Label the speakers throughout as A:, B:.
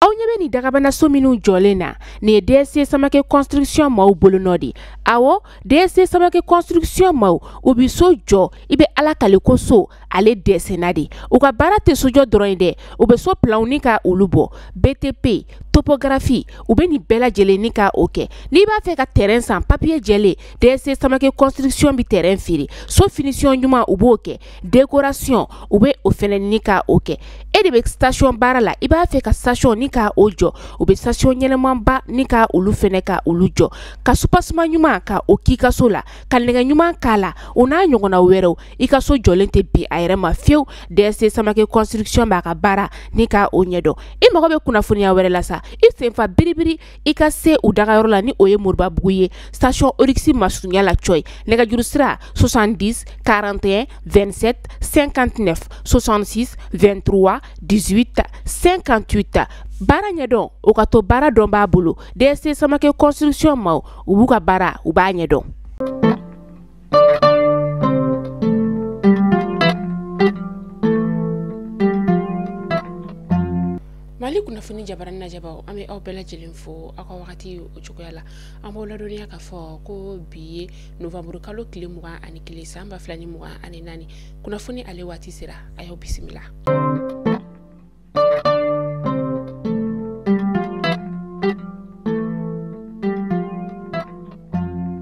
A: aw ɲɛ bɛ ni dagabana so minnu jɔlen na ni ye DSC Samake construction maaw bolo nɔ de awɔ DSC Samake construction maaw u bi so jɔ i bɛ ala kale ko so ale dɛsɛna de u ka baara tɛ sojɔ dɔrɔn ye dɛ u bɛ so planw ni ka olu bɔ BTP topographie u bɛ ni bɛɛ lajɛlen ni ka o kɛ n'i b'a fɛ ka terrain san papier jɛlen DSC Samake construction bi terrain feere so finition ɲuman u b'o kɛ décoration u bɛ o fɛnɛ ni ka o kɛ e de bɛ station baara la i b'a fɛ ka station ni ka o jɔ u bɛ station ɲɛnɛmanba ni ka olu fɛnɛ ka olu jɔ ka supasima ɲuman ka o k'i ka so la ka nɛgɛ ɲuman k'a la o n'a ɲɔgɔnna wɛrɛw i ka so jɔlen tɛ bin a yɛrɛ ma fiyewu DSC Samake construction b'a ka baara ni ka o ɲɛdɔn i mago bɛ kunnafoniya wɛrɛ la sa i senfa biribiri i ka se u dagayɔrɔ la ni o ye Moribabugu ye station Orix masurunya la Coy nɛgɛjuru sira 70 41 27 59 66 23 18 58 baara ɲɛdɔn o ka to baara dɔn b'a bolo DSC Samake construction maaw u b'u ka baara u b'a ɲɛdɔn. Mali kunnafoni jabarani na jabaw an bɛ aw bɛɛ lajɛlen fo aw ka wagati o cogoya la an b'aw ladɔnniya k'a fɔ ko bi ye novembre kalo tile 21 san 2024 kunnafoni ale waati sera a y'aw bisimila.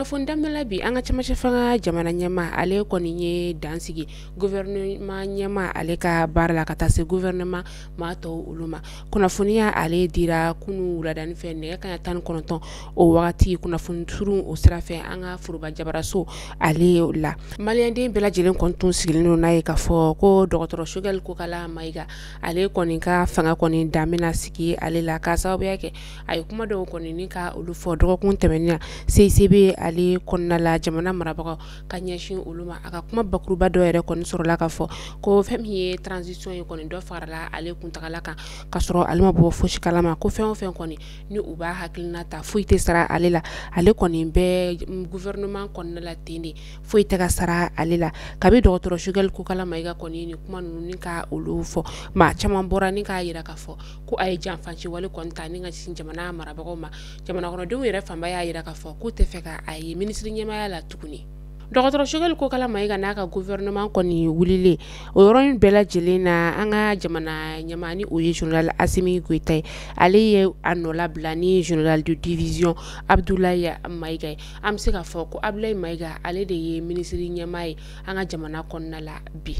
A: Fondamela bi an ka cɛmancɛ fanga jamana ɲɛma ale kɔni ye dansigi gouvernement ɲɛma ale ka baara la ka taa se gouvernement maa tɔw olu ma kunnafoniya ale dira kunu wuladani fɛ nɛgɛ kanɲɛ 19 o wagati kunnafoni surun o sira fɛ an ka foroba jabaraso ale la maliyɛnden bɛɛ lajɛlen kɔni tun sigilen don n'a ye k'a fɔ ko dɔgɔtɔrɔ Choguel Kokala Mayiga ale kɔni ka fanga kɔni dan bɛna sigi ale la k'a sababuya kɛ a ye kuma dɔw kɔni ni ka olu fɔ dɔgɔkun tɛmɛnen na CICB ale kɔnɔna la jamana marabagaw ka ɲɛsin olu ma a ka kuma bakuruba dɔ yɛrɛ kɔni sɔrɔla ka fɔ ko fɛn min ye transition ye kɔni dɔ farala ale kuntagala kan ka sɔrɔ ale ma bɔ fosi kalama ko fɛn o fɛn kɔni ni u b'a hakilina ta foyi tɛ sara ale la ale kɔni bɛ gouvernement kɔnɔna la ten de foyi tɛ ka sara ale la kabi dɔgɔtɔrɔ Choguel Kokala Mayiga kɔni ni kuma ninnu ni ka olu fɔ maa caman bɔra ni k'a yira ka fɔ ko a ye janfanci wale kɔni ta ni ka sin jamana marabagaw ma jamana kɔnɔdenw yɛrɛ fanba y'a yira ka fɔ k'u tɛ fɛ ka a ye ministre ɲɛmaya la tuguni dɔgɔtɔrɔ Choguel Kokala Mayiga n'a ka gouvernement kɔni wulilen o yɔrɔnin bɛɛ lajɛlen na an ka jamana ɲɛmaa ni o ye général Asimi Goita ye ale ye a nɔ labila ni général de division Abdoulaye Mayiga ye an bɛ se k'a fɔ ko Abdoulaye Mayiga ale de ye ministre ɲɛmaa ye an ka jamana kɔnɔna la bi.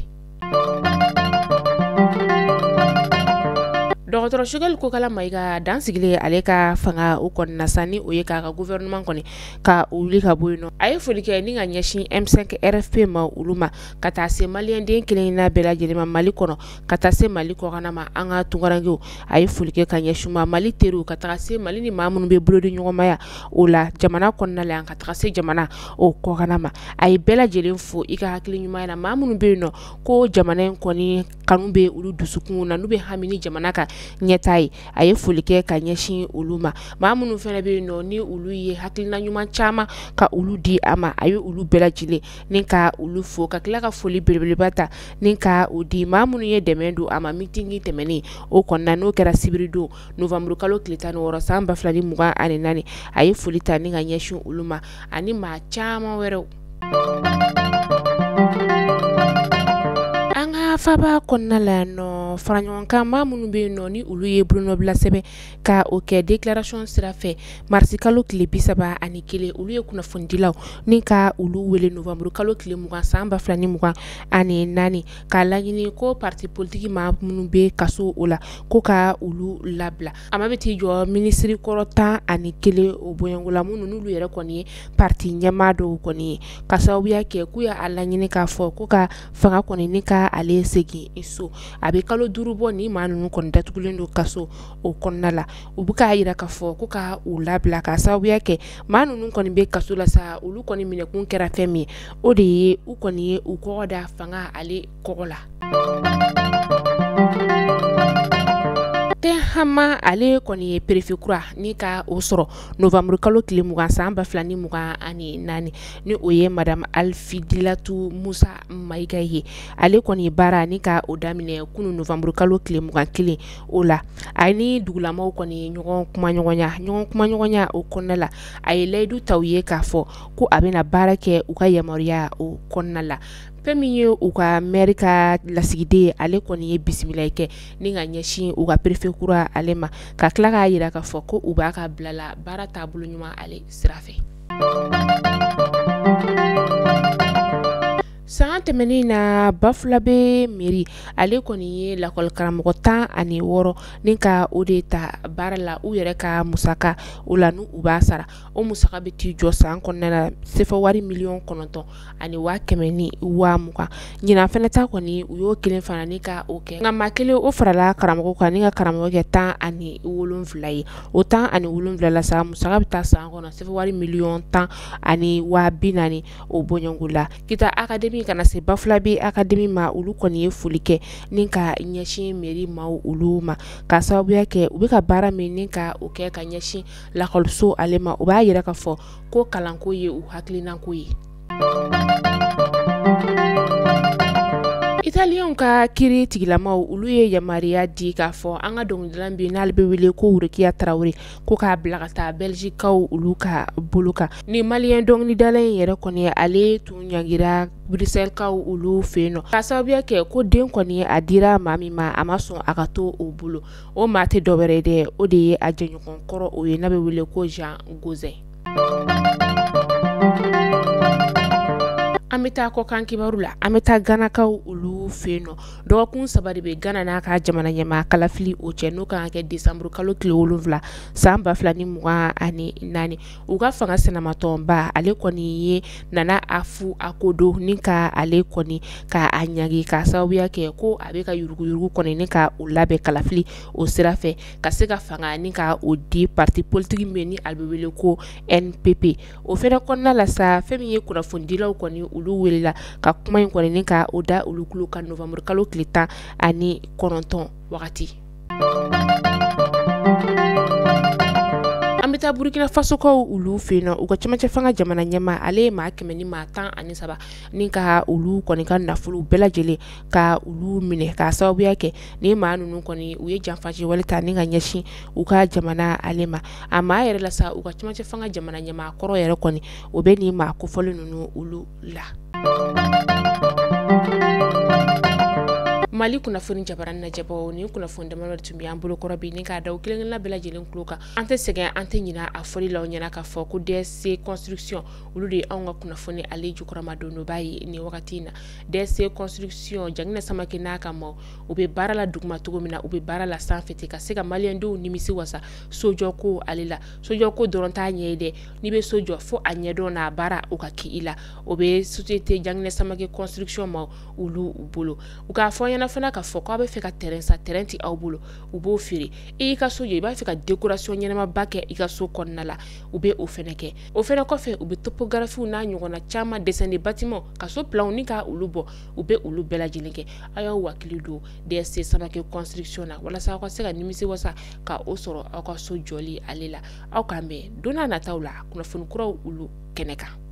A: dɔgɔtɔrɔ Choguel Kokala Mayiga dansigilen ale ka fanga o kɔni na sa ni o ye k'a ka gouvernement kɔni ka wuli ka bɔ yen nɔ a ye foli kɛ ni ka ɲɛsin M5 RFP ma olu ma ka taa se maliyɛnden kelen na bɛɛ lajɛlen ma Mali kɔnɔ ka taa se Mali kɔkan ma an ka tunkarankew a ye foli kɛ ka ɲɛsin ma Mali teriw ka taga se Mali ni maa minnu bɛ bolodi ɲɔgɔnmaya o la jamana kɔnɔna la yan ka taga se jamana o kɔkan ma a ye bɛɛ lajɛlen fo i ka hakili ɲuman na maa minnu bɛ yen nɔ ko jamana in kɔni kanu bɛ olu dusukun na n'u bɛ hami ni jamana kan ɲɛta ye a ye foli kɛ ka ɲɛsin olu ma maa minnu fɛnɛ bɛ yen nɔ ni olu ye hakilina ɲuman caman ka olu di a ma a ye olu bɛɛ lajɛlen ni ka olu fo ka tila ka foli belebeleba ta ni ka o di maa minnu ye dɛmɛ don a ma meeting tɛmɛnen o kɔnɔna n'o kɛra sibiri don novembre kalo tile 16 san 2024 a ye foli ta ni ka ɲɛsin olu ma ani maa caman wɛrɛw. An ka faba kɔnɔna la yan nɔ faraɲɔgɔnkan maa minnu bɛ yen nɔ ni olu ye bolonɔbila sɛbɛn ka o kɛ déclaration sira fɛ marisi kalo tile 31 olu ye kunnafonidilaw ni ka olu wele novembre kalo tile 20 san 2024 k'a laɲini ko parti politique maa minnu bɛ kaso o la ko ka olu labila a ma bɛ t'i jɔ ministre kɔrɔ 11 o bɔɲɔngola minnu n'olu yɛrɛ kɔni ye parti ɲɛmaa dɔw kɔni ye ka sababuya kɛ k'u y'a laɲini k'a fɔ ko ka fanga kɔni ni ka ale segin i so a bɛ kalo 5 bɔ ni maa ninnu kɔni datugulen don kaso o kɔnɔna la u bɛ k'a yira k'a fɔ ko ka u labila ka sababuya kɛ maa ninnu kɔni bɛ kaso la sa olu kɔni minɛkun kɛra fɛn min ye o de ye u kɔni ye u kɔgɔ da fanga ale kɔgɔ la. Martin Hama ale kɔni ye préfet kura ni ka o sɔrɔ novembre kalo tile 20 san 2024 ni o ye madame Alfidilatu Musa Mayiga ye. Ale kɔni baara ni ka o daminɛ kunu novembre kalo tile 21 o la. A ni dugulamaw kɔni ɲɔgɔn kuma ɲɔgɔnya o kɔnɔna la. A ye layidu taw ye k'a fɔ ko a bɛna baara kɛ u ka yamaruya o kɔnɔna la. Fɛn min ye u ka maire ka lasigiden ale kɔni ye bisimila kɛ ni ka ɲɛsin u ka préfet kura ale ma ka tila k'a yira k'a fɔ ko u b'a ka bilala baara taabolo ɲuman ale sira fɛ. San tɛmɛnen na Bafulabe mairie ale kɔni ye lakɔli karamɔgɔ 16 ni ka o de ta baara la u yɛrɛ ka musaka o la n'u b'a sara o musaka bɛ t'i jɔ san kɔnɔna la sefa wari $9,000 ani 120,000 ɲinan fɛnɛ ta kɔni u y'o kelen fana ni ka o kɛ nka maa kelen o farala karamɔgɔ kan ni ka karamɔgɔ kɛ 17 ye o 17 la sa musaka bɛ taa san kɔnɔ sefa wari $10,000 ani 40,000 o bɔɲɔgɔn la kita académie kana se Bafulabe académie ma olu kɔni ye foli kɛ ni ka ɲɛsin mairie ma olu ma ka sababuya kɛ u bɛ ka baara min ni ka o kɛ ka ɲɛsin lakɔliso ale ma u b'a yira k'a fɔ ko kalanko ye u hakilinako ye. Italiens ka kiri tigilamaw olu ye yamaruya di k'a fɔ an ka dɔnkilidalan bi n'ale bɛ wele ko Wurikiya Tarawele ko k'a bila ka taa Belgiquekaw olu ka bolo kan ni malien dɔnkilidala in yɛrɛ kɔni ale tun ɲangira Bruxelleskaw olu fɛ yen nɔ ka sababuya kɛ ko den kɔni a dira maa min ma a ma sɔn a ka to o bolo o maa tɛ dɔwɛrɛ dɛ o de ye a jɛɲɔgɔn kɔrɔ o ye n'a bɛ wele ko Jean Gozin. An bɛ taa kɔkan kibaru la an bɛ taa Ganakaw olu fɛ yen nɔ dɔgɔkun 3 de bɛ Gana n'a ka jamana ɲɛmaa kalafili o cɛ n'o kan ka kɛ décembre kalo tile 7 san 2024 u ka fanga senamatɔnba ale kɔni ye Nana Akufo-Addo ni ka ale kɔni ka a ɲagi ka sababuya kɛ ko a bɛ ka yuruguyurugu kɔni ni ka o labɛn kalafili o sira fɛ ka se ka fanga ni ka o di parti politique min ni a bɛ wele ko NPP o fɛnɛ kɔnɔna la sa fɛn min ye kunnafonidilaw kɔni olu welela ka kuma in kɔni ni ka o da olu kulo ka novembre kalo tile 19 wagati. An bɛ taa Burkina Fasokaw olu fɛ yen nɔ u ka cɛmancɛ fanga jamana ɲɛmaa ale ye maa 113 ni ka olu kɔni ka nafolo bɛɛ lajɛlen ka olu minɛ ka sababuya kɛ ni maa ninnu kɔni u ye janfaji wale ta ni ka ɲɛsin u ka jamana ale ma a maa yɛrɛ la sa u ka cɛmancɛ fanga jamana ɲɛmaa kɔrɔ yɛrɛ kɔni o bɛ ni maa kofɔlen ninnu olu la. Mali kunnafoni jabaran na jabaw ni kunnafoni dama tun bɛ an bolo kɔrɔ bi ni k'a da kelen bɛɛ lajɛlen tulo kan an tɛ sɛgɛn an tɛ ɲina a fɔli la ɲɛna k'a fɔ ko DSC construction olu de anw ka kunnafoni ale jukɔrɔma don b'a ye ni wagati in na DSC construction Jangina Samake n'a ka maaw u bɛ baara la duguma cogo min na u bɛ baara la sanfɛ ten ka se ka maliyɛndenw nimisi wasa sojɔko ale la sojɔko dɔrɔn t'a ɲɛ ye dɛ n'i bɛ sojɔ fo a ɲɛdɔn n'a baara o ka k'i la o bɛ société Jangina Samake construction ma olu bolo u k'a fɔ ɲɛna fana k'a fɔ k'a bɛ fɛ ka terrain sa terrain ti aw bolo u b'o feere i ka so jɔ i b'a fɛ ka décoration ɲɛnamaba kɛ i ka so kɔnɔna la u bɛ o fana kɛ o fana kɔfɛ u bɛ topographie n'a ɲɔgɔnna caman dessin de bâtiment ka so plan ni ka olu bɔ u bɛ olu bɛɛ lajɛlen kɛ a y'aw wakili don DSC Samake construction na walasa aw ka se ka nimisi wasa ka o sɔrɔ aw ka so jɔli ale la aw k'an bɛn don n'a nataw la kunnafoni kuraw olu kɛnɛ kan.